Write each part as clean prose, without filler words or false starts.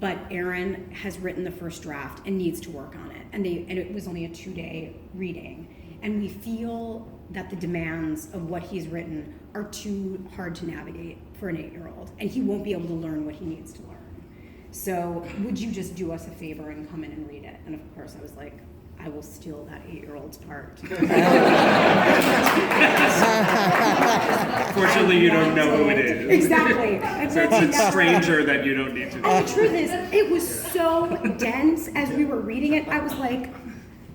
but Aaron has written the first draft and needs to work on it. And it was only a 2-day reading. And we feel that the demands of what he's written are too hard to navigate for an 8-year-old, and he won't be able to learn what he needs to learn. So would you just do us a favor and come in and read it? And of course I was like, I will steal that 8-year-old's part. Fortunately, you don't know who it is. Exactly. So it's a stranger that you don't need to know. And the truth is, it was so dense as we were reading it. I was like,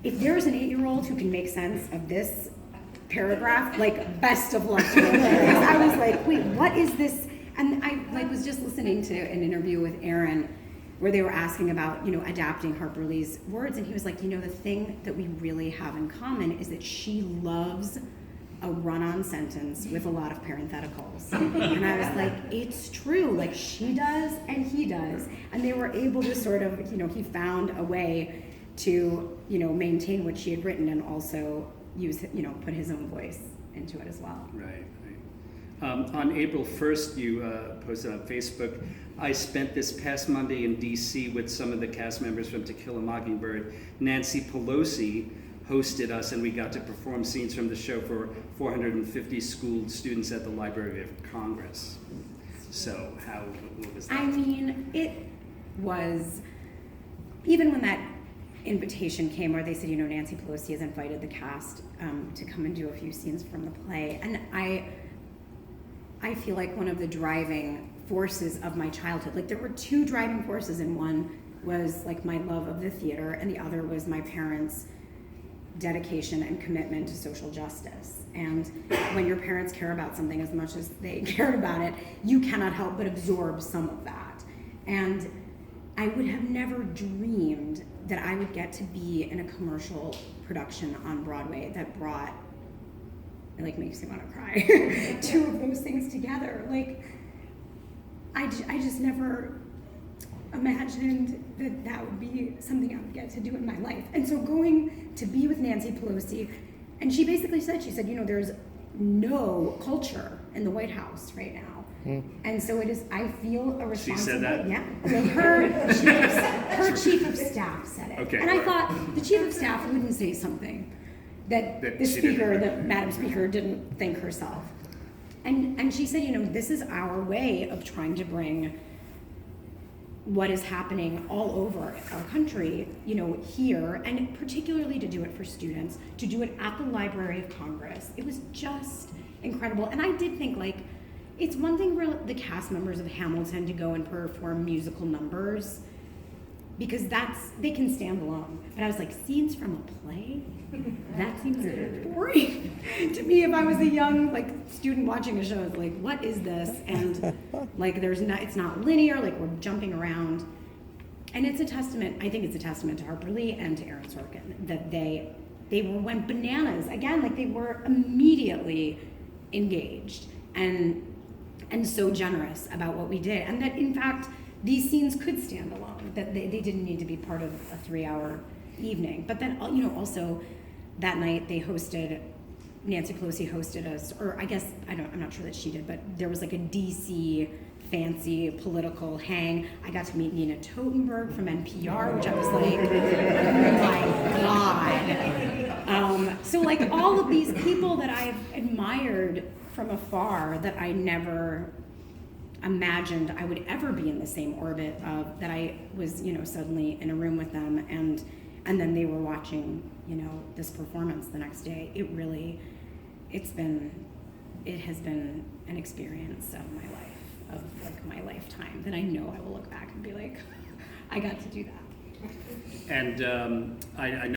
if there's an 8-year-old who can make sense of this paragraph, like, best of luck to them. I was like, wait, what is this? And I was just listening to an interview with Aaron where they were asking about, adapting Harper Lee's words, and he was like, the thing that we really have in common is that she loves a run-on sentence with a lot of parentheticals. And I was like, it's true, like she does and he does. And they were able to sort of, he found a way to, maintain what she had written and also use, put his own voice into it as well. Right. On April 1st, you posted on Facebook, I spent this past Monday in DC with some of the cast members from To Kill a Mockingbird. Nancy Pelosi hosted us, and we got to perform scenes from the show for 450 school students at the Library of Congress. So what was that? I mean, it was, even when that invitation came where they said, Nancy Pelosi has invited the cast to come and do a few scenes from the play, and I feel like one of the driving forces of my childhood, like there were two driving forces, and one was like my love of the theater, and the other was my parents' dedication and commitment to social justice. And when your parents care about something as much as they cared about it, you cannot help but absorb some of that. And I would have never dreamed that I would get to be in a commercial production on Broadway that brought, it like makes me want to cry, two of those things together. Like, I just never imagined that would be something I would get to do in my life. And so going to be with Nancy Pelosi, and she basically said, there's no culture in the White House right now. And so it is, I feel a responsibility. She said that? Yeah. Well, her chief of staff said it. Okay. And I thought the chief of staff wouldn't say something that the speaker, the Madam Speaker, didn't think herself. And she said, this is our way of trying to bring what is happening all over our country, here, and particularly to do it for students, to do it at the Library of Congress. It was just incredible. And I did think, like, it's one thing for the cast members of Hamilton to go and perform musical numbers, because they can stand alone. But I was like, scenes from a play? That seems a bit boring to me. If I was a young student watching a show, it's like, what is this? And it's not linear, like we're jumping around. And it's a testament, I think it's a testament to Harper Lee and to Aaron Sorkin that they went bananas. Again, like they were immediately engaged and so generous about what we did. And that in fact, these scenes could stand alone, that they didn't need to be part of a 3-hour evening. But then, also that night Nancy Pelosi hosted us, or I guess, I'm not sure that she did, but there was like a DC fancy political hang. I got to meet Nina Totenberg from NPR, which I was like, oh my God. So like all of these people that I've admired from afar that I never imagined I would ever be in the same orbit of, that I was, suddenly in a room with them, and then they were watching, this performance the next day. It has been an experience of my life, of like my lifetime, that I know I will look back and be like, I got to do that. And I know